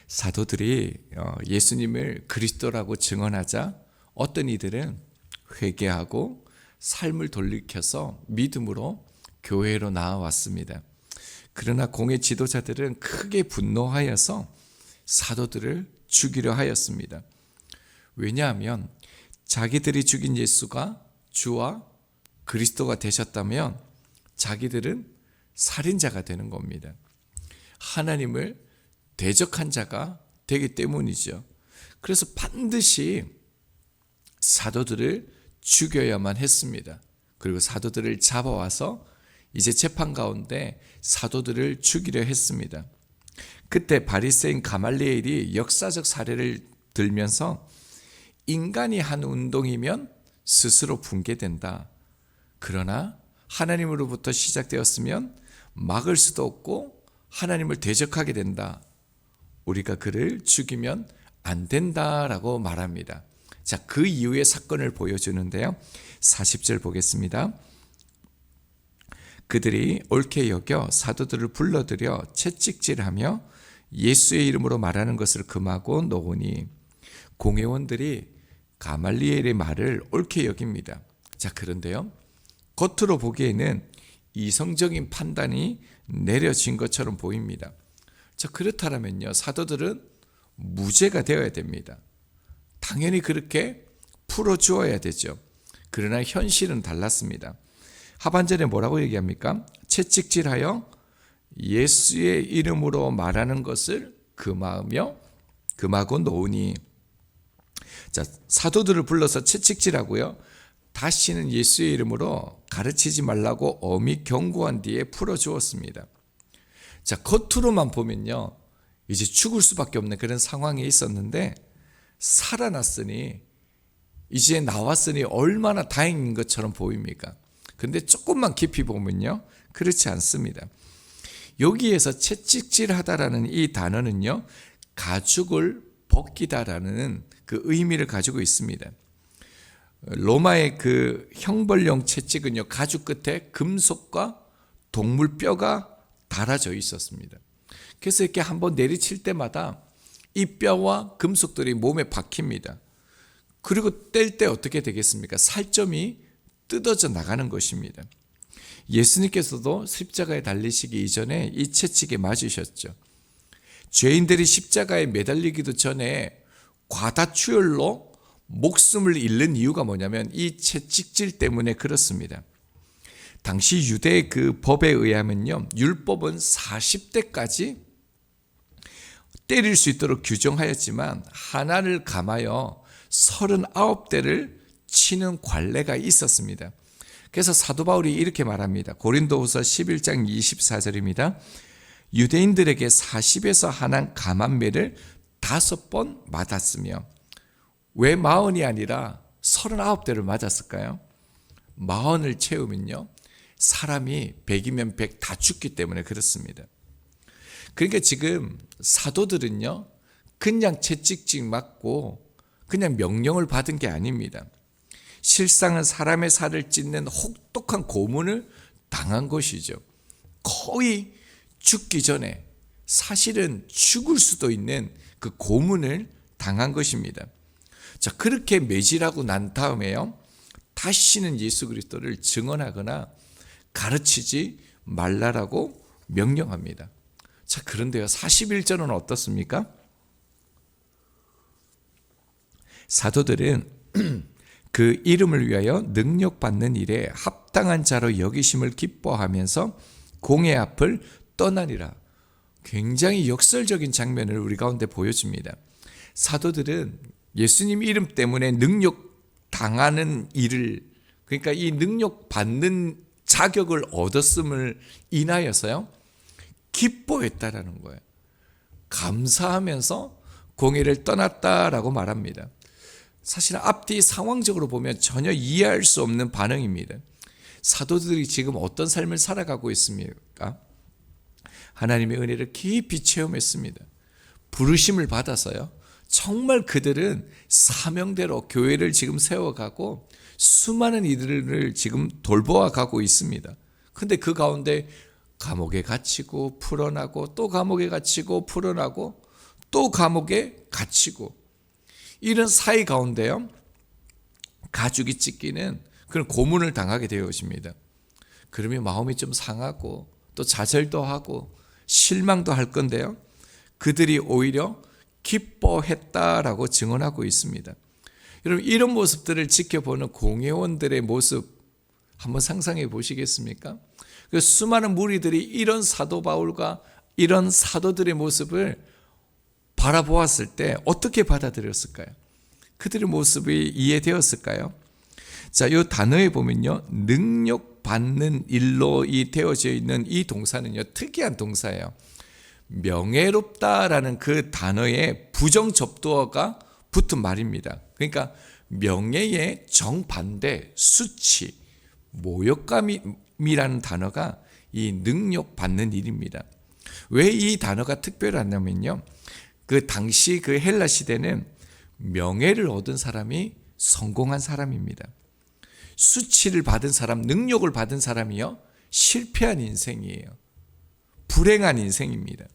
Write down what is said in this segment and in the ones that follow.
사도들이 예수님을 그리스도라고 증언하자 어떤 이들은 회개하고 삶을 돌이켜서 믿음으로 교회로 나아왔습니다. 그러나 공회 지도자들은 크게 분노하여서 사도들을 죽이려 하였습니다. 왜냐하면 자기들이 죽인 예수가 주와 그리스도가 되셨다면 자기들은 살인자가 되는 겁니다. 하나님을 대적한 자가 되기 때문이죠. 그래서 반드시 사도들을 죽여야만 했습니다. 그리고 사도들을 잡아와서 이제 재판 가운데 사도들을 죽이려 했습니다. 그때 바리새인 가말리엘이 역사적 사례를 들면서 인간이 한 운동이면 스스로 붕괴된다. 그러나 하나님으로부터 시작되었으면 막을 수도 없고 하나님을 대적하게 된다. 우리가 그를 죽이면 안 된다라고 말합니다. 자, 그 이후의 사건을 보여주는데요. 40절 보겠습니다. 그들이 옳게 여겨 사도들을 불러들여 채찍질하며 예수의 이름으로 말하는 것을 금하고 놓으니 공회원들이 가말리엘의 말을 옳게 여깁니다. 자, 그런데요. 겉으로 보기에는 이성적인 판단이 내려진 것처럼 보입니다. 자, 그렇다면요. 사도들은 무죄가 되어야 됩니다. 당연히 그렇게 풀어주어야 되죠. 그러나 현실은 달랐습니다. 하반절에 뭐라고 얘기합니까? 채찍질하여 예수의 이름으로 말하는 것을 금하고 놓으니. 자, 사도들을 불러서 채찍질하고요. 다시는 예수의 이름으로 가르치지 말라고 엄히 경고한 뒤에 풀어주었습니다. 자, 겉으로만 보면요. 이제 죽을 수밖에 없는 그런 상황이 있었는데 살아났으니 이제 나왔으니 얼마나 다행인 것처럼 보입니까? 근데 조금만 깊이 보면요. 그렇지 않습니다. 여기에서 채찍질하다라는 이 단어는요. 가죽을 벗기다라는 그 의미를 가지고 있습니다. 로마의 그 형벌용 채찍은요. 가죽 끝에 금속과 동물 뼈가 달아져 있었습니다. 그래서 이렇게 한번 내리칠 때마다 이 뼈와 금속들이 몸에 박힙니다. 그리고 뗄 때 어떻게 되겠습니까? 살점이 뜯어져 나가는 것입니다. 예수님께서도 십자가에 달리시기 이전에 이 채찍에 맞으셨죠. 죄인들이 십자가에 매달리기도 전에 과다출혈로 목숨을 잃는 이유가 뭐냐면 이 채찍질 때문에 그렇습니다. 당시 유대의 그 법에 의하면요, 율법은 40대까지 때릴 수 있도록 규정하였지만 하나를 감하여 39대를 치는 관례가 있었습니다. 그래서 사도 바울이 이렇게 말합니다. 고린도후서 11장 24절입니다. 유대인들에게 40에서 한한 감한매를 5번 맞았으며, 왜 40이 아니라 39대를 맞았을까요? 40을 채우면요, 사람이 100이면 100 다 죽기 때문에 그렇습니다. 그러니까 지금 사도들은요, 그냥 채찍질 맞고 그냥 명령을 받은 게 아닙니다. 실상은 사람의 살을 찢는 혹독한 고문을 당한 것이죠. 거의 죽기 전에 사실은 죽을 수도 있는 그 고문을 당한 것입니다. 자, 그렇게 매질하고 난 다음에요, 다시는 예수 그리스도를 증언하거나 가르치지 말라라고 명령합니다. 자, 그런데요, 41절은 어떻습니까? 사도들은 그 이름을 위하여 능력받는 일에 합당한 자로 여기심을 기뻐하면서 공회 앞을 떠나니라. 굉장히 역설적인 장면을 우리 가운데 보여줍니다. 사도들은 예수님 이름 때문에 능력 당하는 일을, 그러니까 이 능력 받는 자격을 얻었음을 인하여서요, 기뻐했다라는 거예요. 감사하면서 공회를 떠났다라고 말합니다. 사실 앞뒤 상황적으로 보면 전혀 이해할 수 없는 반응입니다. 사도들이 지금 어떤 삶을 살아가고 있습니까? 하나님의 은혜를 깊이 체험했습니다. 부르심을 받아서요, 정말 그들은 사명대로 교회를 지금 세워가고 수많은 이들을 지금 돌보아 가고 있습니다. 근데 그 가운데 감옥에 갇히고 풀어나고 또 감옥에 갇히고 풀어나고 또 감옥에 갇히고 이런 사이 가운데요 가죽이 찢기는 그런 고문을 당하게 되어 오십니다. 그러면 마음이 좀 상하고 또 좌절도 하고 실망도 할 건데요, 그들이 오히려 기뻐했다라고 증언하고 있습니다. 여러분, 이런 모습들을 지켜보는 공회원들의 모습 한번 상상해 보시겠습니까? 그 수많은 무리들이 이런 사도 바울과 이런 사도들의 모습을 바라보았을 때 어떻게 받아들였을까요? 그들의 모습이 이해되었을까요? 자, 이 단어에 보면요, 능력받는 일로 되어져 있는 이 동사는요, 특이한 동사예요. 명예롭다라는 그 단어에 부정접두어가 붙은 말입니다. 그러니까 명예의 정반대, 수치, 모욕감이라는 단어가 이 능력받는 일입니다. 왜 이 단어가 특별하냐면요, 그 당시 그 헬라 시대는 명예를 얻은 사람이 성공한 사람입니다. 수치를 받은 사람, 능력을 받은 사람이요, 실패한 인생이에요. 불행한 인생입니다.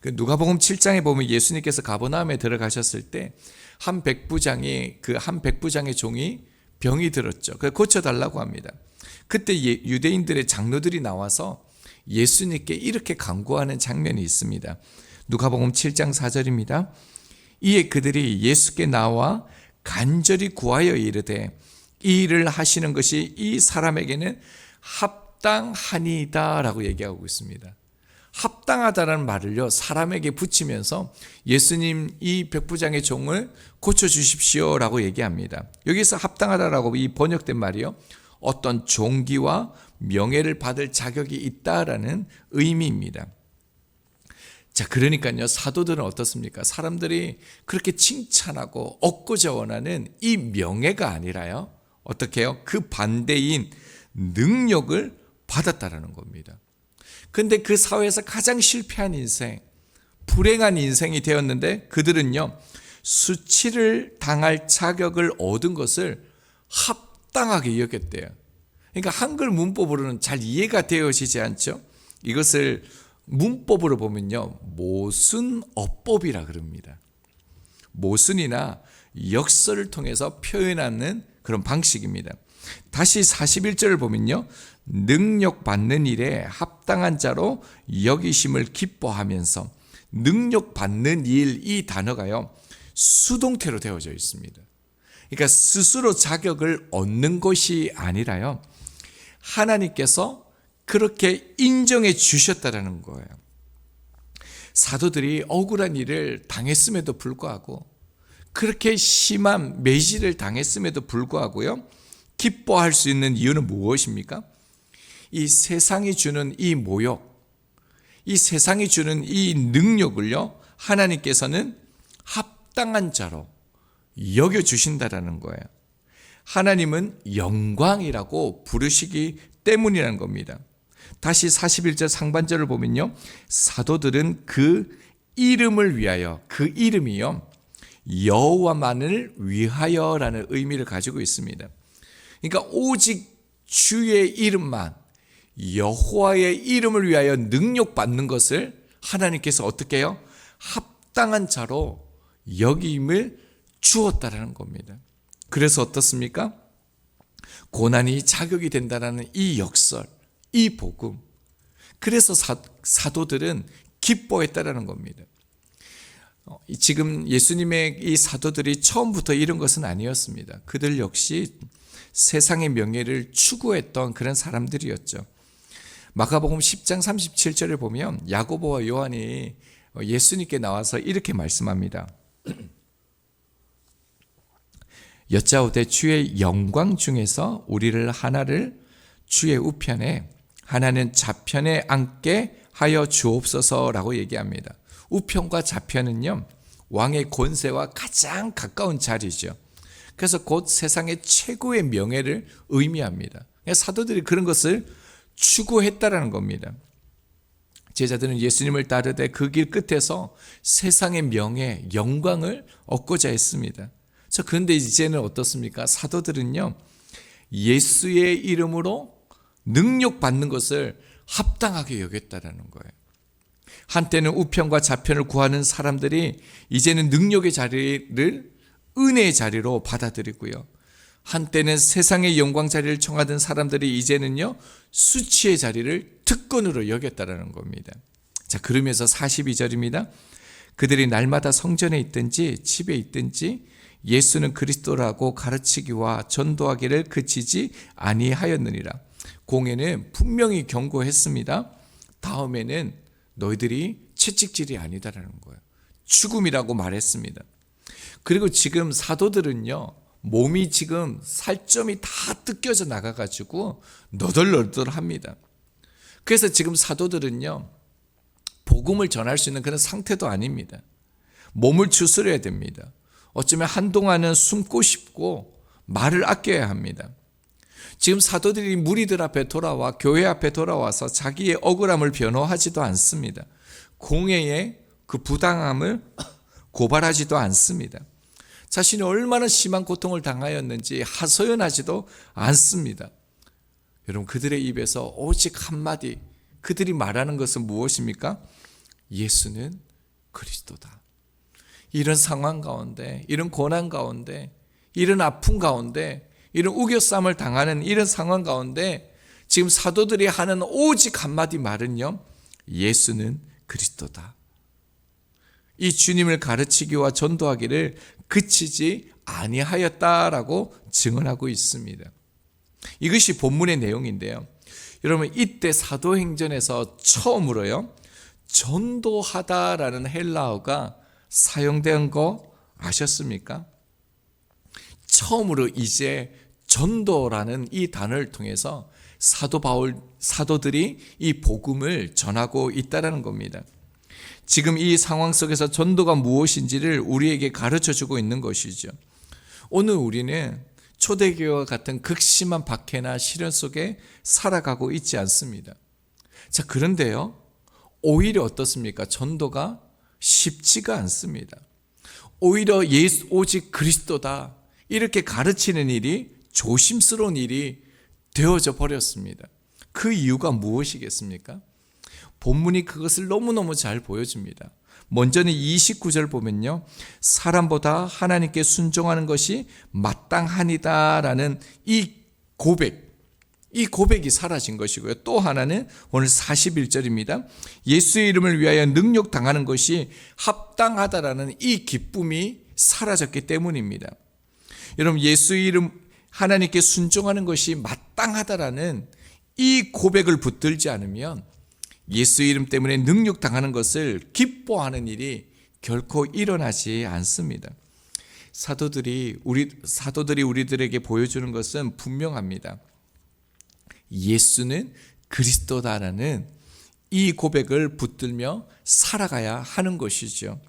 누가복음 7장에 보면 예수님께서 가버나움에 들어가셨을 때 한 백부장의 종이 병이 들었죠. 그래서 고쳐달라고 합니다. 그때 유대인들의 장로들이 나와서 예수님께 이렇게 간구하는 장면이 있습니다. 누가복음 7장 4절입니다. 이에 그들이 예수께 나와 간절히 구하여 이르되 이 일을 하시는 것이 이 사람에게는 합당하니이다 라고 얘기하고 있습니다. 합당하다라는 말을요, 사람에게 붙이면서 예수님 이 백부장의 종을 고쳐주십시오 라고 얘기합니다. 여기서 합당하다라고 이 번역된 말이요, 어떤 존귀와 명예를 받을 자격이 있다라는 의미입니다. 자, 그러니까요, 사도들은 어떻습니까? 사람들이 그렇게 칭찬하고 얻고자 원하는 이 명예가 아니라요, 어떻게 해요? 그 반대인 능력을 받았다라는 겁니다. 근데 그 사회에서 가장 실패한 인생, 불행한 인생이 되었는데 그들은요, 수치를 당할 자격을 얻은 것을 합당하게 여겼대요. 그러니까 한글 문법으로는 잘 이해가 되어지지 않죠. 이것을 문법으로 보면요, 모순어법이라 그럽니다. 모순이나 역설을 통해서 표현하는 그런 방식입니다. 다시 41절을 보면요, 능력받는 일에 합당한 자로 여기심을 기뻐하면서, 능력받는 일, 이 단어가요, 수동태로 되어져 있습니다. 그러니까 스스로 자격을 얻는 것이 아니라요, 하나님께서 그렇게 인정해 주셨다라는 거예요. 사도들이 억울한 일을 당했음에도 불구하고, 그렇게 심한 매질을 당했음에도 불구하고요, 기뻐할 수 있는 이유는 무엇입니까? 이 세상이 주는 이 모욕, 이 세상이 주는 이 능력을요, 하나님께서는 합당한 자로 여겨주신다라는 거예요. 하나님은 영광이라고 부르시기 때문이라는 겁니다. 다시 41절 상반절을 보면요, 사도들은 그 이름을 위하여, 그 이름이요, 여호와만을 위하여라는 의미를 가지고 있습니다. 그러니까 오직 주의 이름만, 여호와의 이름을 위하여 능력받는 것을 하나님께서 어떻게 해요? 합당한 자로 여김을 주었다라는 겁니다. 그래서 어떻습니까? 고난이 자격이 된다는 이 역설, 이 복음, 그래서 사도들은 기뻐했다라는 겁니다. 지금 예수님의 이 사도들이 처음부터 이런 것은 아니었습니다. 그들 역시 세상의 명예를 추구했던 그런 사람들이었죠. 마가복음 10장 37절을 보면 야고보와 요한이 예수님께 나와서 이렇게 말씀합니다. 여짜오되 주의 영광 중에서 우리를 하나를 주의 우편에 하나는 좌편에 앉게 하여 주옵소서라고 얘기합니다. 우편과 좌편은요, 왕의 권세와 가장 가까운 자리죠. 그래서 곧 세상의 최고의 명예를 의미합니다. 사도들이 그런 것을 추구했다라는 겁니다. 제자들은 예수님을 따르되 그 길 끝에서 세상의 명예, 영광을 얻고자 했습니다. 그런데 이제는 어떻습니까? 사도들은요, 예수의 이름으로 능력 받는 것을 합당하게 여겼다라는 거예요. 한때는 우편과 좌편을 구하는 사람들이 이제는 능력의 자리를 은혜의 자리로 받아들이고요. 한때는 세상의 영광 자리를 청하던 사람들이 이제는요, 수치의 자리를 특권으로 여겼다라는 겁니다. 자, 그러면서 42절입니다. 그들이 날마다 성전에 있든지 집에 있든지 예수는 그리스도라고 가르치기와 전도하기를 그치지 아니하였느니라. 공회는 분명히 경고했습니다. 다음에는 너희들이 채찍질이 아니다라는 거예요. 죽음이라고 말했습니다. 그리고 지금 사도들은요, 몸이 지금 살점이 다 뜯겨져 나가가지고 너덜너덜합니다. 그래서 지금 사도들은요, 복음을 전할 수 있는 그런 상태도 아닙니다. 몸을 추스려야 됩니다. 어쩌면 한동안은 숨고 싶고 말을 아껴야 합니다. 지금 사도들이 무리들 앞에 돌아와 교회 앞에 돌아와서 자기의 억울함을 변호하지도 않습니다. 공회의 그 부당함을 고발하지도 않습니다. 자신이 얼마나 심한 고통을 당하였는지 하소연하지도 않습니다. 여러분, 그들의 입에서 오직 한마디, 그들이 말하는 것은 무엇입니까? 예수는 그리스도다. 이런 상황 가운데, 이런 고난 가운데, 이런 아픔 가운데, 이런 우겨쌈을 당하는 이런 상황 가운데 지금 사도들이 하는 오직 한마디 말은요, 예수는 그리스도다. 이 주님을 가르치기와 전도하기를 그치지 아니하였다라고 증언하고 있습니다. 이것이 본문의 내용인데요. 여러분, 이때 사도행전에서 처음으로요, 전도하다라는 헬라어가 사용된 거 아셨습니까? 처음으로 이제 전도라는 이 단어를 통해서 사도들이 이 복음을 전하고 있다는 겁니다. 지금 이 상황 속에서 전도가 무엇인지를 우리에게 가르쳐주고 있는 것이죠. 오늘 우리는 초대교회와 같은 극심한 박해나 시련 속에 살아가고 있지 않습니다. 자, 그런데요, 오히려 어떻습니까? 전도가 쉽지가 않습니다. 오히려 예수 오직 그리스도다, 이렇게 가르치는 일이 조심스러운 일이 되어져 버렸습니다. 그 이유가 무엇이겠습니까? 본문이 그것을 너무너무 잘 보여줍니다. 먼저는 29절 보면요, 사람보다 하나님께 순종하는 것이 마땅하니다라는 이 고백이 사라진 것이고요. 또 하나는 오늘 41절입니다. 예수의 이름을 위하여 능력 당하는 것이 합당하다라는 이 기쁨이 사라졌기 때문입니다. 여러분, 예수의 이름, 하나님께 순종하는 것이 마땅하다라는 이 고백을 붙들지 않으면 예수의 이름 때문에 능력 당하는 것을 기뻐하는 일이 결코 일어나지 않습니다. 사도들이 우리들에게 보여주는 것은 분명합니다. 예수는 그리스도다라는 이 고백을 붙들며 살아가야 하는 것이죠.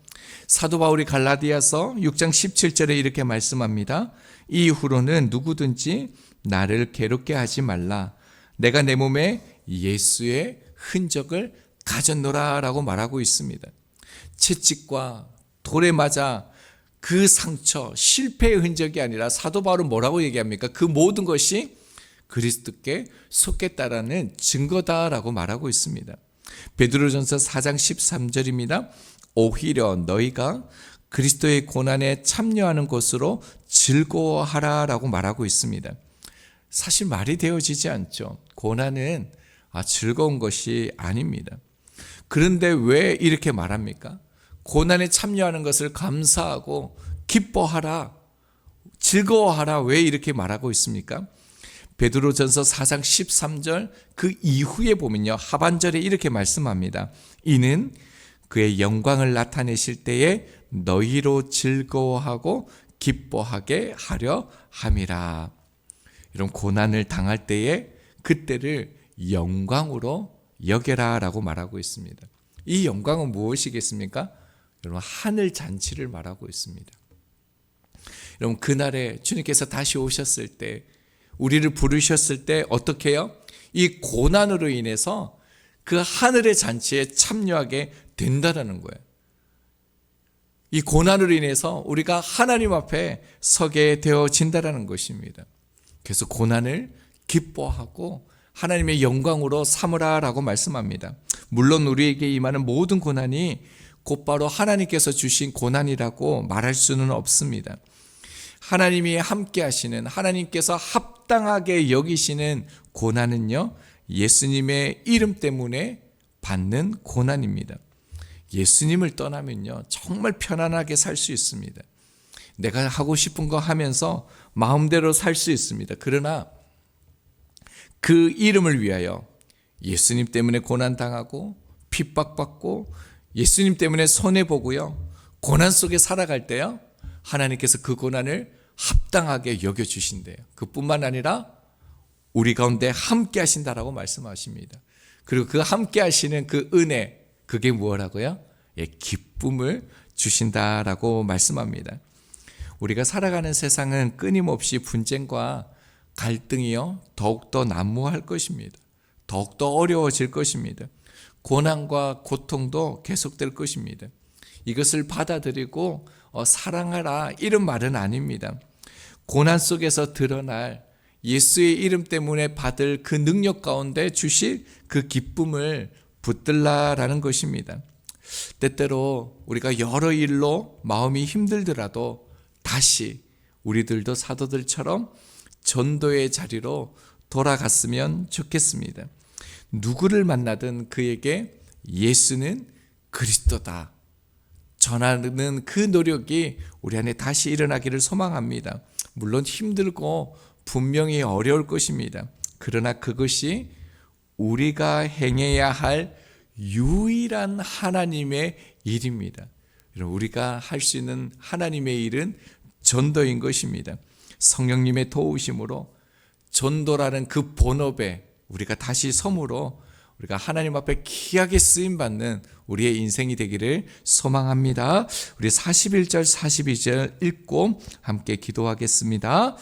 사도 바울이 갈라디아서 6장 17절에 이렇게 말씀합니다. 이후로는 누구든지 나를 괴롭게 하지 말라. 내가 내 몸에 예수의 흔적을 가졌노라 라고 말하고 있습니다. 채찍과 돌에 맞아 그 상처, 실패의 흔적이 아니라 사도 바울은 뭐라고 얘기합니까? 그 모든 것이 그리스도께 속했다라는 증거다라고 말하고 있습니다. 베드로전서 4장 13절입니다. 오히려 너희가 그리스도의 고난에 참여하는 것으로 즐거워하라라고 말하고 있습니다. 사실 말이 되어지지 않죠. 고난은 즐거운 것이 아닙니다. 그런데 왜 이렇게 말합니까? 고난에 참여하는 것을 감사하고 기뻐하라, 즐거워하라, 왜 이렇게 말하고 있습니까? 베드로전서 4장 13절 그 이후에 보면요, 하반절에 이렇게 말씀합니다. 이는 그의 영광을 나타내실 때에 너희로 즐거워하고 기뻐하게 하려 함이라. 이런 고난을 당할 때에 그때를 영광으로 여겨라 라고 말하고 있습니다. 이 영광은 무엇이겠습니까? 여러분, 하늘 잔치를 말하고 있습니다. 여러분, 그날에 주님께서 다시 오셨을 때, 우리를 부르셨을 때 어떻게 해요? 이 고난으로 인해서 그 하늘의 잔치에 참여하게 된다는 거예요. 이 고난으로 인해서 우리가 하나님 앞에 서게 되어진다는 것입니다. 그래서 고난을 기뻐하고 하나님의 영광으로 삼으라라고 말씀합니다. 물론 우리에게 임하는 모든 고난이 곧바로 하나님께서 주신 고난이라고 말할 수는 없습니다. 하나님이 함께 하시는, 하나님께서 합당하게 여기시는 고난은요, 예수님의 이름 때문에 받는 고난입니다. 예수님을 떠나면요, 정말 편안하게 살 수 있습니다. 내가 하고 싶은 거 하면서 마음대로 살 수 있습니다. 그러나 그 이름을 위하여 예수님 때문에 고난당하고 핍박받고 예수님 때문에 손해보고요, 고난 속에 살아갈 때요, 하나님께서 그 고난을 합당하게 여겨주신대요. 그뿐만 아니라 우리 가운데 함께 하신다라고 말씀하십니다. 그리고 그 함께 하시는 그 은혜, 그게 무엇라고요? 기쁨을 주신다라고 말씀합니다. 우리가 살아가는 세상은 끊임없이 분쟁과 갈등이요, 더욱더 난무할 것입니다. 더욱더 어려워질 것입니다. 고난과 고통도 계속될 것입니다. 이것을 받아들이고 사랑하라, 이런 말은 아닙니다. 고난 속에서 드러날 예수의 이름 때문에 받을 그 능력 가운데 주실 그 기쁨을 붙들라라는 것입니다. 때때로 우리가 여러 일로 마음이 힘들더라도 다시 우리들도 사도들처럼 전도의 자리로 돌아갔으면 좋겠습니다. 누구를 만나든 그에게 예수는 그리스도다 전하는 그 노력이 우리 안에 다시 일어나기를 소망합니다. 물론 힘들고 분명히 어려울 것입니다. 그러나 그것이 우리가 행해야 할 유일한 하나님의 일입니다. 우리가 할 수 있는 하나님의 일은 전도인 것입니다. 성령님의 도우심으로 전도라는 그 본업에 우리가 다시 섬으로 우리가 하나님 앞에 귀하게 쓰임받는 우리의 인생이 되기를 소망합니다. 우리 41절 42절 읽고 함께 기도하겠습니다.